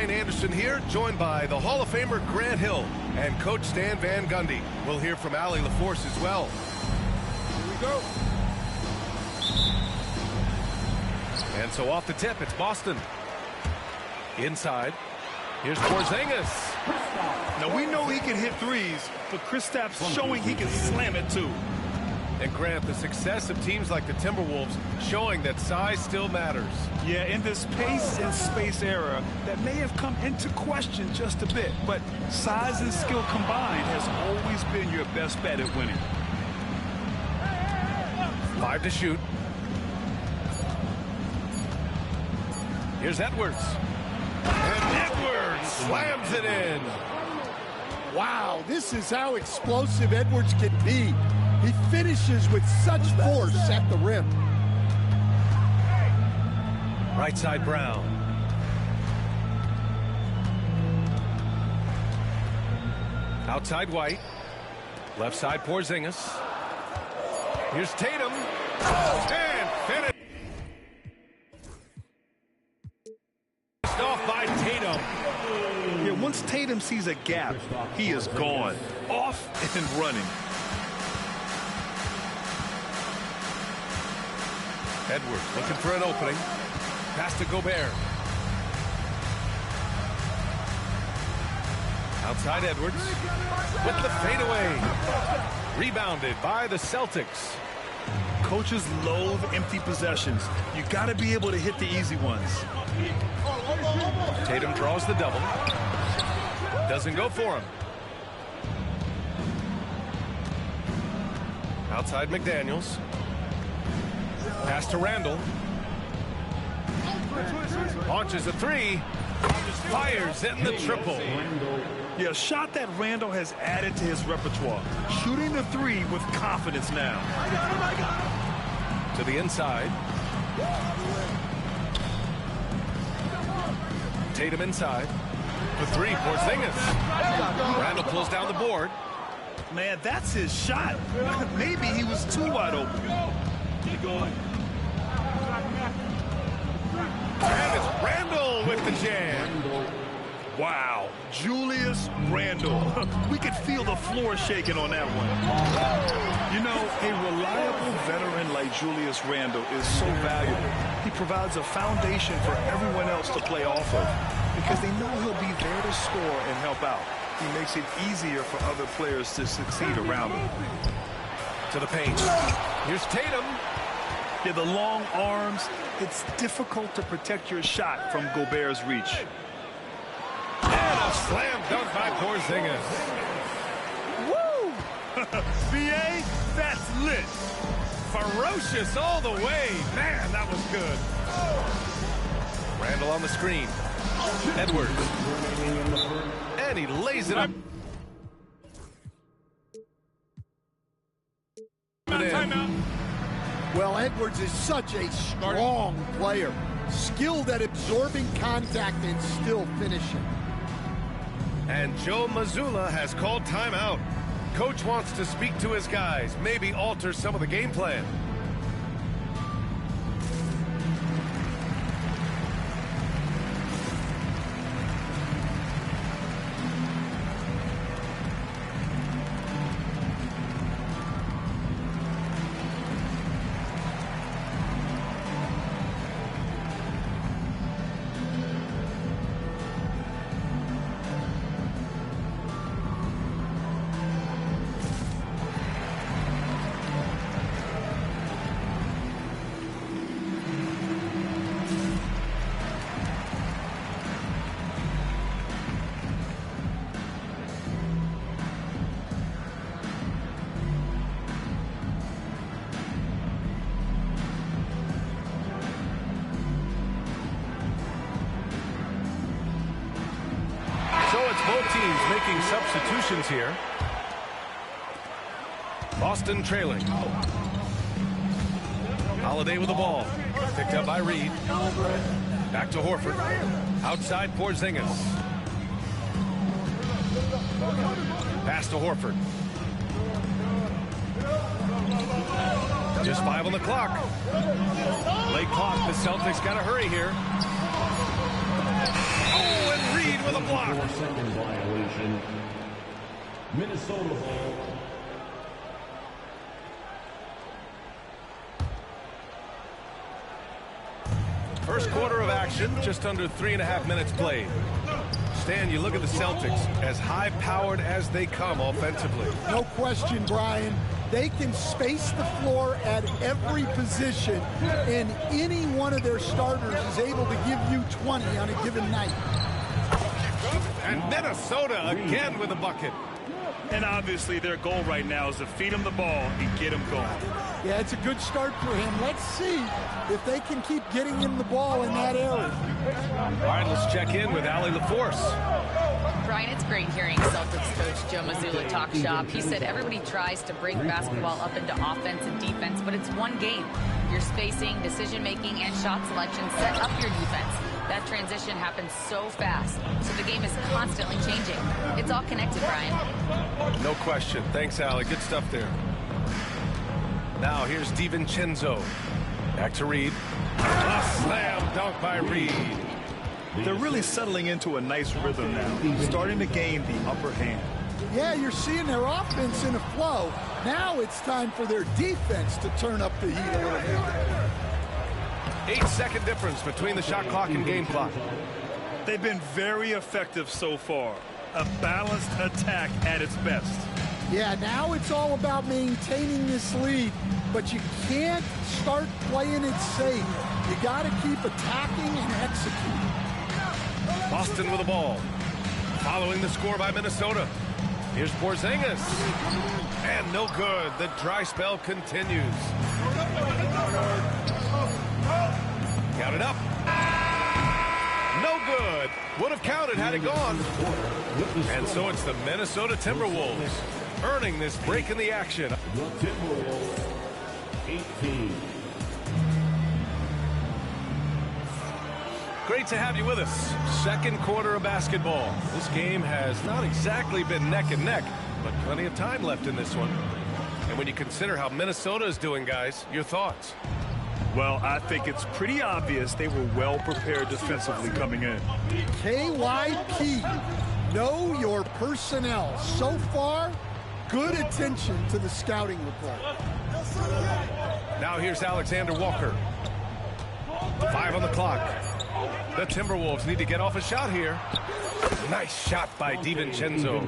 Brian Anderson here, joined by the Hall of Famer Grant Hill and Coach Stan Van Gundy. We'll hear from Allie LaForce as well. Here we go. And so off the tip, it's Boston. Inside. Here's Porzingis. Now we know he can hit threes, but Kristaps showing he can slam it too. And Grant, the success of teams like the Timberwolves showing that size still matters. Yeah, in this pace and space era, that may have come into question just a bit, but size and skill combined has always been your best bet at winning. 5 to shoot. Here's Edwards. And Edwards slams it in. Wow, this is how explosive Edwards can be. He finishes with such force at the rim. Right side Brown. Outside White. Left side Porzingis. Here's Tatum. And finish. Off by Tatum. Yeah, once Tatum sees a gap, he is gone. Off and running. Edwards looking for an opening. Pass to Gobert. Outside Edwards with the fadeaway. Rebounded by the Celtics. Coaches loathe empty possessions. You got to be able to hit the easy ones. Tatum draws the double. Doesn't go for him. Outside McDaniels. Pass to Randall. Launches a three. Fires in the triple. Yeah, a shot that Randall has added to his repertoire. Shooting the three with confidence now. To the inside. Tatum inside. For three, Porzingis. Randall pulls down the board. Man, that's his shot. Maybe he was too wide open. Keep going. And it's Randall with the jam. Wow, Julius Randle. We could feel the floor shaking on that one. You know, a reliable veteran like Julius Randle is so valuable. He provides a foundation for everyone else to play off of because they know he'll be there to score and help out. He makes it easier for other players to succeed around him. To the paint. Here's Tatum. Yeah, the long arms. It's difficult to protect your shot from Gobert's reach. And a slam dunk by Porzingis. Woo! BA, that's lit. Ferocious all the way. Man, that was good. Randall on the screen. Edwards. And he lays it up. Timeout. Well, Edwards is such a strong player. Skilled at absorbing contact and still finishing. And Joe Mazzulla has called timeout. Coach wants to speak to his guys, maybe alter some of the game plan. Both teams making substitutions here. Boston trailing. Holiday with the ball. Picked up by Reed. Back to Horford. Outside Porzingis. Pass to Horford. Just 5 on the clock. Late clock. The Celtics got to hurry here. Oh, and Reed block. 4-second violation. Minnesota ball. First quarter of action, just under 3.5 minutes played. Stan, you look at the Celtics, as high-powered as they come offensively. No question, Brian. They can space the floor at every position, and any one of their starters is able to give you 20 on a given night. And Minnesota again with a bucket. And obviously their goal right now is to feed him the ball and get him going. Yeah, it's a good start for him. Let's see if they can keep getting him the ball in that area. All right, let's check in with Allie LaForce. Brian, it's great hearing Celtics coach Joe Mazzulla talk shop. He said everybody tries to break basketball up into offense and defense, but it's one game. Your spacing, decision-making, and shot selection set up your defense. That transition happens so fast, so the game is constantly changing. It's all connected, Brian. No question. Thanks, Allie. Good stuff there. Now here's DiVincenzo. Back to Reed. A slam dunk by Reed. They're really settling into a nice rhythm now, starting to gain the upper hand. Yeah, you're seeing their offense in a flow. Now it's time for their defense to turn up the heat a little bit. 8-second difference between the shot clock and game clock. They've been very effective so far. A balanced attack at its best. Yeah, now it's all about maintaining this lead, but you can't start playing it safe. You got to keep attacking and executing. Boston with the ball. Following the score by Minnesota. Here's Porzingis. And no good. The dry spell continues. Got it up. No good. Would have counted had it gone. And so it's the Minnesota Timberwolves earning this break in the action. The Timberwolves, 18. Great to have you with us. Second quarter of basketball. This game has not exactly been neck and neck, but plenty of time left in this one. And when you consider how Minnesota is doing, guys, your thoughts? Well, I think it's pretty obvious they were well prepared defensively coming in. KYP, know your personnel. So far, good attention to the scouting report. Now here's Alexander Walker. 5 on the clock. The Timberwolves need to get off a shot here. Nice shot by DiVincenzo.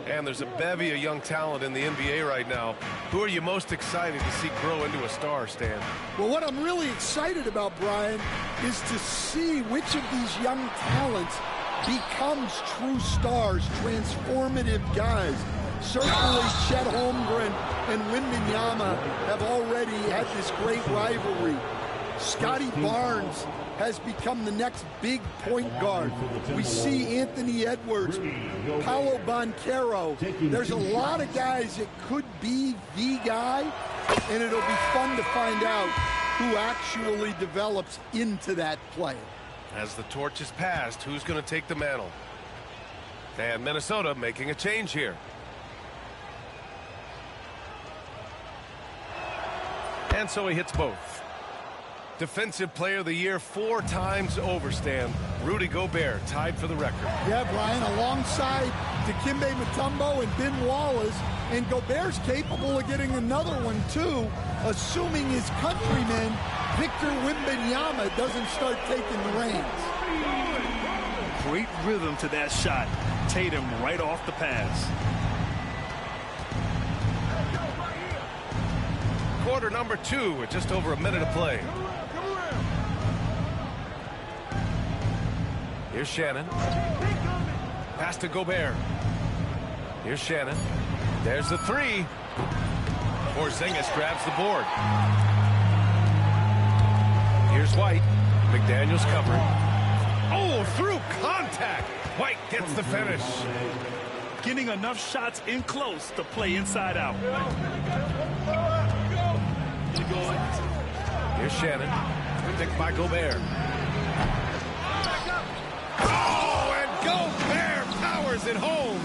And there's a bevy of young talent in the NBA right now. Who are you most excited to see grow into a star, Stan? Well, what I'm really excited about, Brian, is to see which of these young talents becomes true stars, transformative guys. Certainly Chet Holmgren and Wembanyama have already had this great rivalry. Scotty Barnes has become the next big point guard. We see Anthony Edwards, Paolo Banchero. There's a lot of guys that could be the guy, and it'll be fun to find out who actually develops into that play. As the torch is passed, who's going to take the mantle? And Minnesota making a change here. And so he hits both. Defensive Player of the Year 4 times over, Stan. Rudy Gobert tied for the record. Yeah, Brian, alongside Dikembe Mutombo and Ben Wallace, and Gobert's capable of getting another one, too, assuming his countryman, Victor Wembanyama, doesn't start taking the reins. Great rhythm to that shot. Tatum right off the pass. Quarter number 2 with just over a minute of play. Here's Shannon. Pass to Gobert. Here's Shannon. There's the 3. Porzingis grabs the board. Here's White. McDaniels covering. Oh, through contact. White gets the finish. Getting enough shots in close to play inside out. Here's Shannon. Picked by Gobert. Oh, and Gobert powers it home.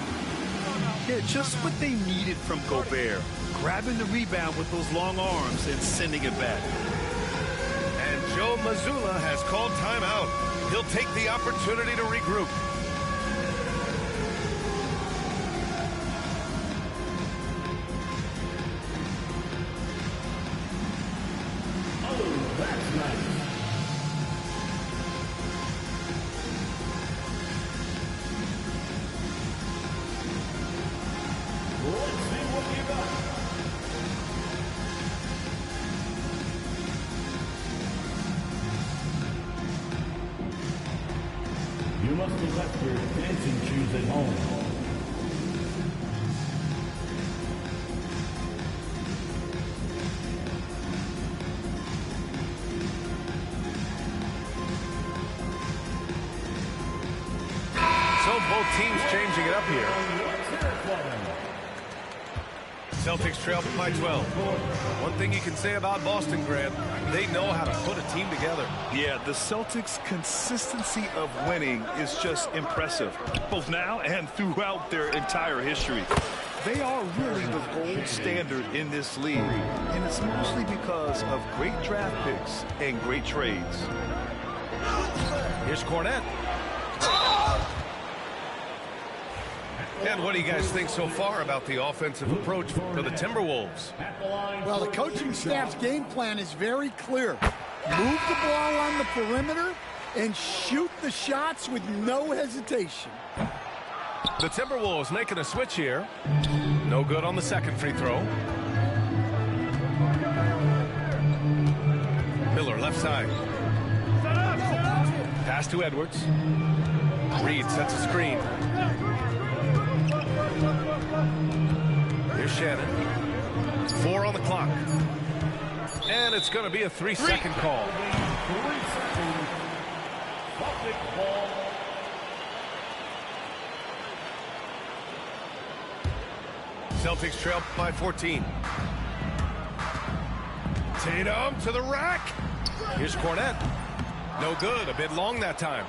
Yeah, just what they needed from Gobert. Grabbing the rebound with those long arms and sending it back. And Joe Mazzulla has called timeout. He'll take the opportunity to regroup. your dancing shoes at home. So both teams changing it up here. Celtics trail by 12. One thing you can say about Boston, Grant, they know how to put a team together. Yeah, the Celtics' consistency of winning is just impressive, both now and throughout their entire history. They are really the gold standard in this league, and it's mostly because of great draft picks and great trades. Here's Cornette. And what do you guys think so far about the offensive approach for the Timberwolves? Well, the coaching staff's game plan is very clear. Move the ball on the perimeter and shoot the shots with no hesitation. The Timberwolves making a switch here. No good on the second free throw. Miller left side. Pass to Edwards. Reed sets a screen. Here's Shannon. 4 on the clock. And it's going to be a 3-second call. 3 seconds. Celtic ball. Celtics trail by 14. Tatum to the rack. Here's Cornette. No good. A bit long that time.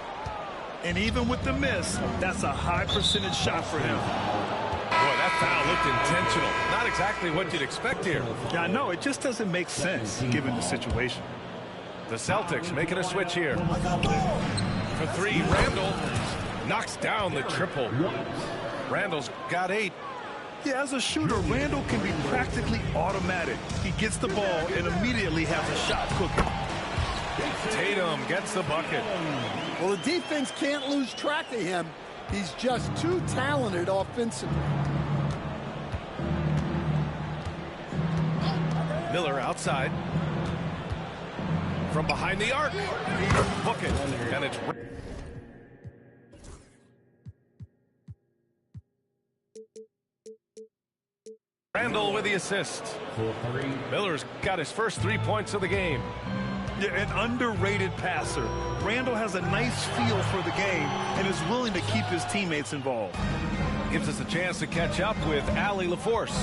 And even with the miss, that's a high percentage shot for him. Boy, that foul looked intentional. Not exactly what you'd expect here. Yeah, I know. It just doesn't make sense given the situation. The Celtics making a switch here. For 3, Randall knocks down the triple. Randall's got 8. Yeah, as a shooter, Randall can be practically automatic. He gets the ball and immediately has a shot cooking. Tatum gets the bucket. Well, the defense can't lose track of him. He's just too talented offensively. Miller outside. From behind the arc. Book it. And it's... Randall with the assist. Miller's got his first 3 points of the game. Yeah, an underrated passer. Randall has a nice feel for the game and is willing to keep his teammates involved. Gives us a chance to catch up with Allie LaForce.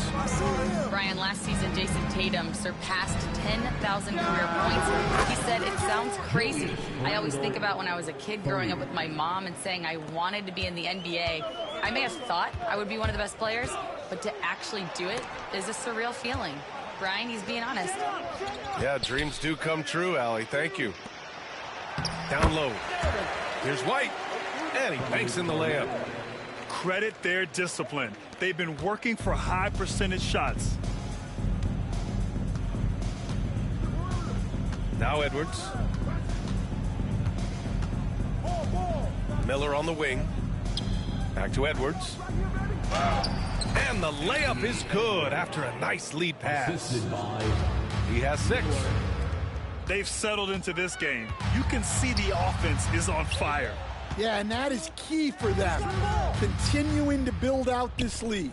Brian, last season, Jason Tatum surpassed 10,000 career points. He said, it sounds crazy. I always think about when I was a kid growing up with my mom and saying I wanted to be in the NBA. I may have thought I would be one of the best players, but to actually do it is a surreal feeling. Brian, he's being honest. Yeah, dreams do come true, Allie. Thank you. Down low. Here's White. And he banks in the layup. Credit their discipline. They've been working for high percentage shots. Now Edwards. Miller on the wing. Back to Edwards. And the layup is good after a nice lead pass. He has 6. They've settled into this game. You can see the offense is on fire. Yeah, and that is key for them. Continuing to build out this lead.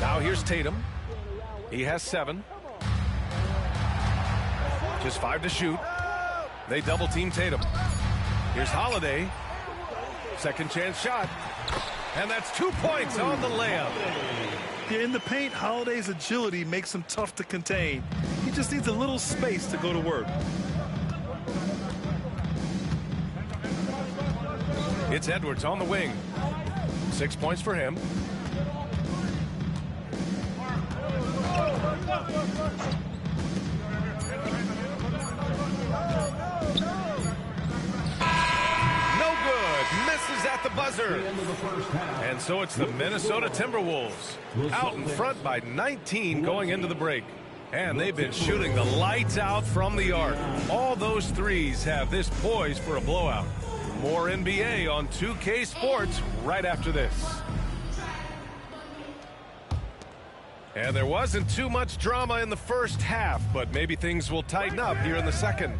Now here's Tatum. He has 7. Just 5 to shoot. They double team Tatum. Here's Holiday. Second chance shot. And that's 2 points on the layup. Yeah, in the paint, Holiday's agility makes him tough to contain. He just needs a little space to go to work. It's Edwards on the wing. 6 points for him. No good. Misses at the buzzer. And so it's the Minnesota Timberwolves out in front by 19 going into the break. And they've been shooting the lights out from the arc. All those threes have this poised for a blowout. More NBA on 2K Sports right after this. And there wasn't too much drama in the first half, but maybe things will tighten up here in the second.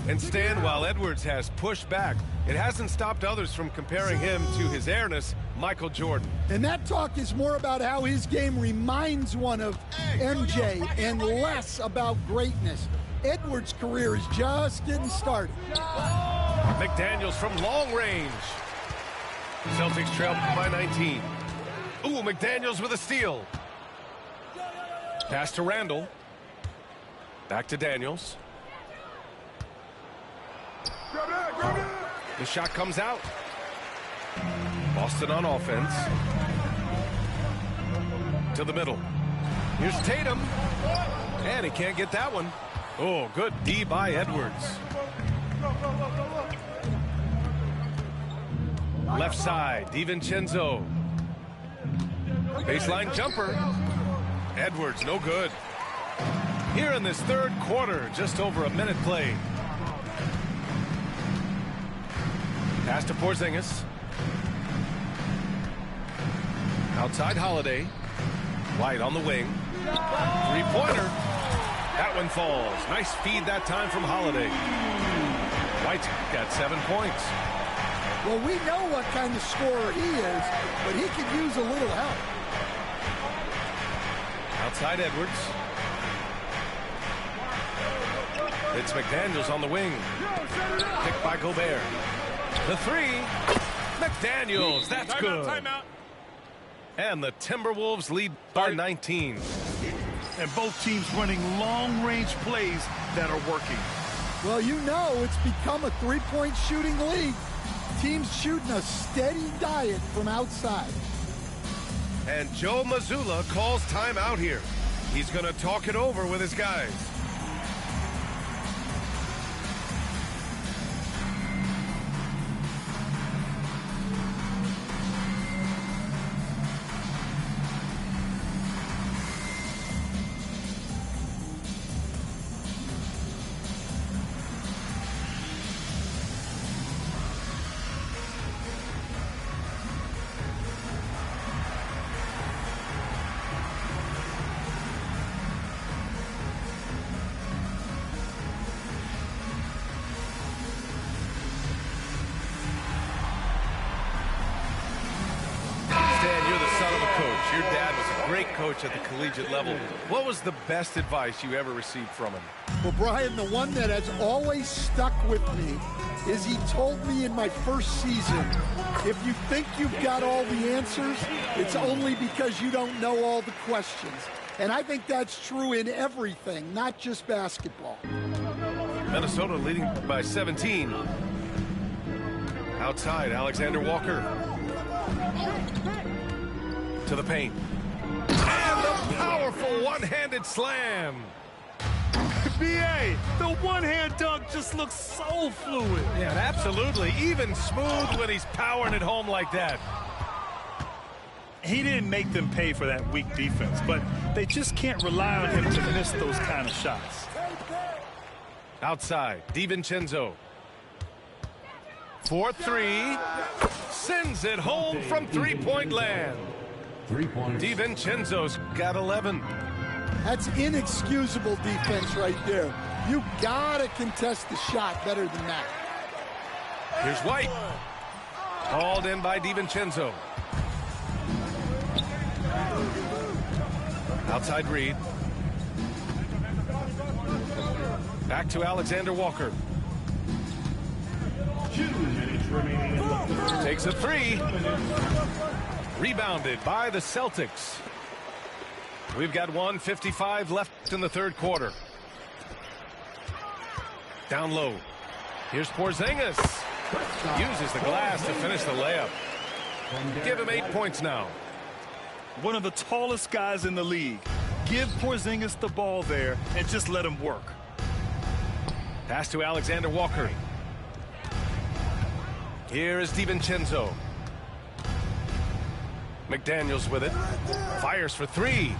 and stand while Edwards has pushed back. It hasn't stopped others from comparing him to his airness, Michael Jordan. And that talk is more about how his game reminds one of MJ and less about greatness. Edwards' career is just getting started. McDaniels from long range. Celtics trail by 19. Ooh, McDaniels with a steal. Pass to Randall. Back to Daniels. The shot comes out. Boston on offense. To the middle. Here's Tatum. And he can't get that one. Oh, good D by Edwards. Left side, DiVincenzo. Baseline jumper. Edwards, no good. Here in this third quarter, just over a minute played. Pass to Porzingis. Outside Holiday. White on the wing. Three-pointer. That one falls. Nice feed that time from Holiday. White's got 7 points. Well, we know what kind of scorer he is, but he could use a little help. Outside Edwards. It's McDaniels on the wing. Picked by Gobert. The three. McDaniels. That's good. Timeout. And the Timberwolves lead by 19. And both teams running long-range plays that are working. Well, you know it's become a three-point shooting league. Teams shooting a steady diet from outside. And Joe Mazzulla calls timeout here. He's going to talk it over with his guys. Your dad was a great coach at the collegiate level. What was the best advice you ever received from him? Well, Brian, the one that has always stuck with me is he told me in my first season, if you think you've got all the answers, it's only because you don't know all the questions. And I think that's true in everything, not just basketball. Minnesota leading by 17. Outside, Alexander Walker. To the paint. And the powerful one-handed slam. B.A., the one-hand dunk just looks so fluid. Yeah, absolutely. Even smooth when he's powering it home like that. He didn't make them pay for that weak defense, but they just can't rely on him to miss those kind of shots. Outside, DiVincenzo. 4-3. Sends it home from three-point land. 3 points. DiVincenzo's got 11. That's inexcusable defense right there. You gotta contest the shot better than that. Here's White. Hauled in by DiVincenzo. Outside Reed. Back to Alexander Walker. 2 minutes remaining in the third. Takes a three. Rebounded by the Celtics. We've got 1:55 left in the third quarter. Down low. Here's Porzingis. Uses the glass to finish the layup. Give him 8 points now. One of the tallest guys in the league. Give Porzingis the ball there and just let him work. Pass to Alexander Walker. Here is DiVincenzo. McDaniels with it. Fires for three.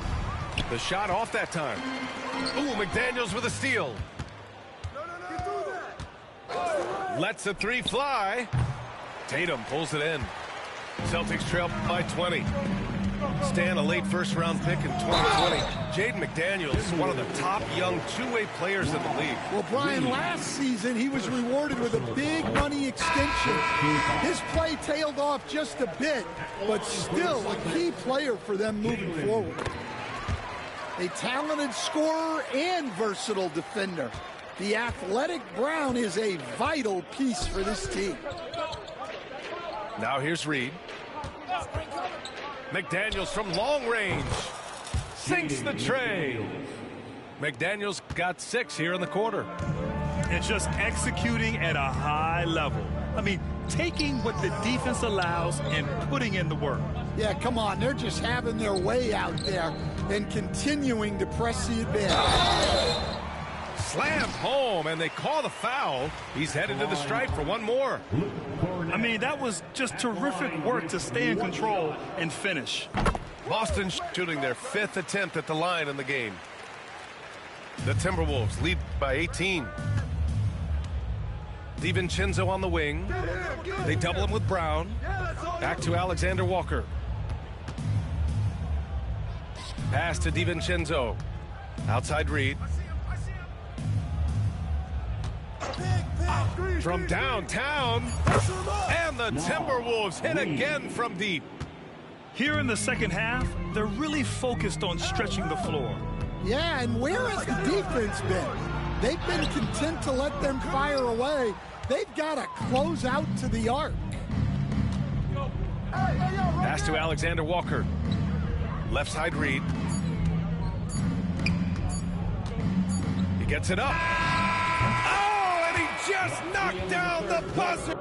The shot off that time. Ooh, McDaniels with a steal. Lets a three fly. Tatum pulls it in. Celtics trail by 20. Stan, a late first-round pick in 2020. Jaden McDaniels, one of the top young two-way players in the league. Well, Brian, last season he was rewarded with a big money extension. His play tailed off just a bit, but still a key player for them moving forward. A talented scorer and versatile defender. The athletic Brown is a vital piece for this team. Now here's Reed. McDaniels from long range. Sinks the tray. McDaniels got 6 here in the quarter. And just executing at a high level. I mean, taking what the defense allows and putting in the work. Yeah, come on. They're just having their way out there and continuing to press the advantage. Slammed home, and they call the foul. He's headed to the stripe for one more. I mean, that was just terrific work to stay in control and finish. Boston shooting their 5th attempt at the line in the game. The Timberwolves lead by 18. DiVincenzo on the wing. They double him with Brown. Back to Alexander Walker. Pass to DiVincenzo. Outside Reed. From downtown, and the Timberwolves hit again from deep. Here in the second half, they're really focused on stretching the floor. Yeah, and where has the defense been? They've been content to let them fire away. They've got to close out to the arc. Pass to Alexander Walker. Left side Reed. He gets it up. Just knocked down the buzzer.